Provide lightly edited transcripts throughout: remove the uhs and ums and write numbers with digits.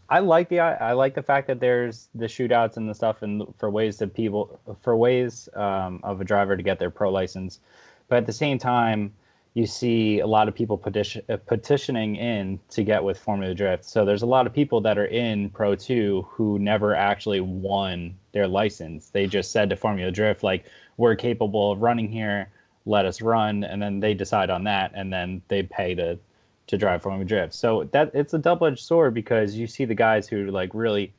I like the fact that there's the shootouts and the stuff, and for ways of a driver to get their pro license, but at the same time, you see a lot of people petitioning in to get with Formula Drift. So there's a lot of people that are in Pro 2 who never actually won their license. They just said to Formula Drift, like, we're capable of running here, let us run, and then they decide on that, and then they pay to drive Formula Drift. So that it's a double-edged sword because you see the guys who like really,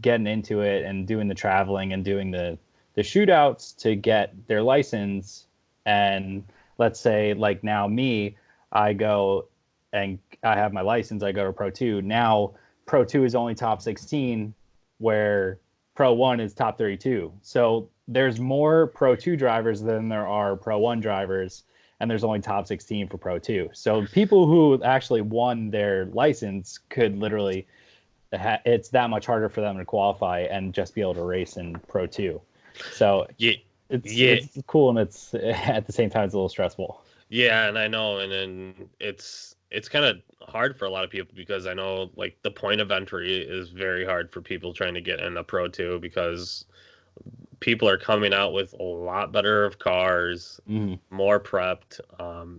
getting into it and doing the traveling and doing the shootouts to get their license. And let's say like now me, I go and I have my license, I go to Pro 2. Now Pro 2 is only top 16 where Pro 1 is top 32. So there's more Pro 2 drivers than there are Pro 1 drivers, and there's only top 16 for Pro 2. So people who actually won their license could literally, it's that much harder for them to qualify and just be able to race in Pro 2. So Yeah, it's cool, and it's at the same time it's a little stressful. yeah, and I know, and then it's kind of hard for a lot of people because I know like the point of entry is very hard for people trying to get in a Pro 2 because people are coming out with a lot better of cars, Mm-hmm. more prepped.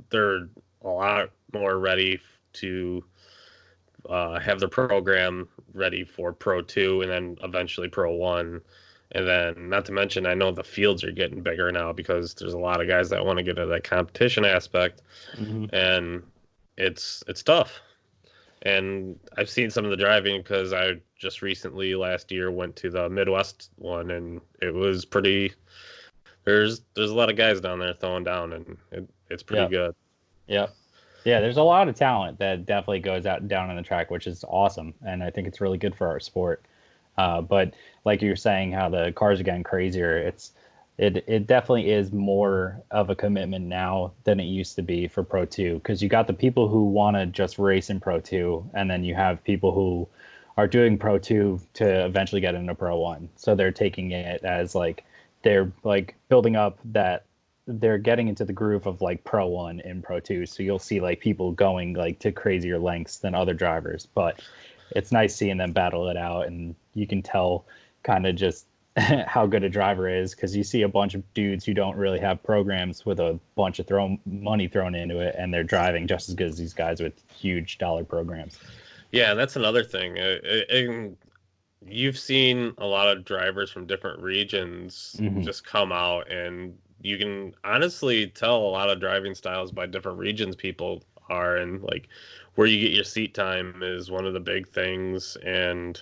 They're a lot more ready to have their program ready for Pro 2 and then eventually Pro 1. And then, not to mention, I know the fields are getting bigger now because there's a lot of guys that want to get into that competition aspect, Mm-hmm. and it's tough. And I've seen some of the driving because I just recently last year went to the Midwest one, and it was pretty. There's a lot of guys down there throwing down, and it's pretty Yeah. good. Yeah. Yeah, there's a lot of talent that definitely goes out down on the track, which is awesome, and I think it's really good for our sport. But like you were saying, how the cars are getting crazier, it definitely is more of a commitment now than it used to be for Pro 2, because you got the people who want to just race in Pro 2, and then you have people who are doing Pro 2 to eventually get into Pro 1. So they're taking it as like they're like building up that they're getting into the groove of like Pro 1 and Pro 2. So you'll see like people going like to crazier lengths than other drivers, but it's nice seeing them battle it out, and you can tell kind of just how good a driver is because you see a bunch of dudes who don't really have programs with a bunch of money thrown into it, and they're driving just as good as these guys with huge dollar programs. Yeah, and that's another thing. And you've seen a lot of drivers from different regions Mm-hmm. just come out, and you can honestly tell a lot of driving styles by different regions people are, and like where you get your seat time is one of the big things. And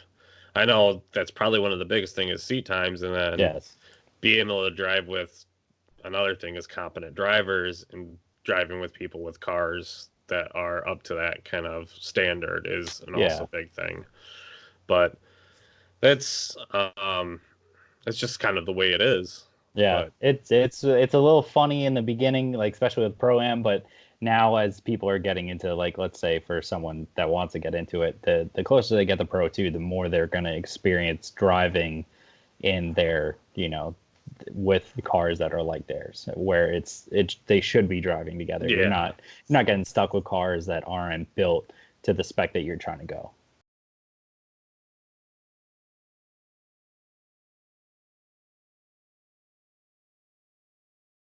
I know that's probably one of the biggest thing is seat times, and then Yes. being able to drive with another thing is competent drivers and driving with people with cars that are up to that kind of standard is an Yeah. also big thing. But that's it's just kind of the way it is. Yeah, But it's a little funny in the beginning, like especially with Pro Am, but now as people are getting into like let's say for someone that wants to get into it, the closer they get to Pro 2, the more they're going to experience driving in their, with the cars that are like theirs, where they should be driving together. yeah, You're not getting stuck with cars that aren't built to the spec that you're trying to go.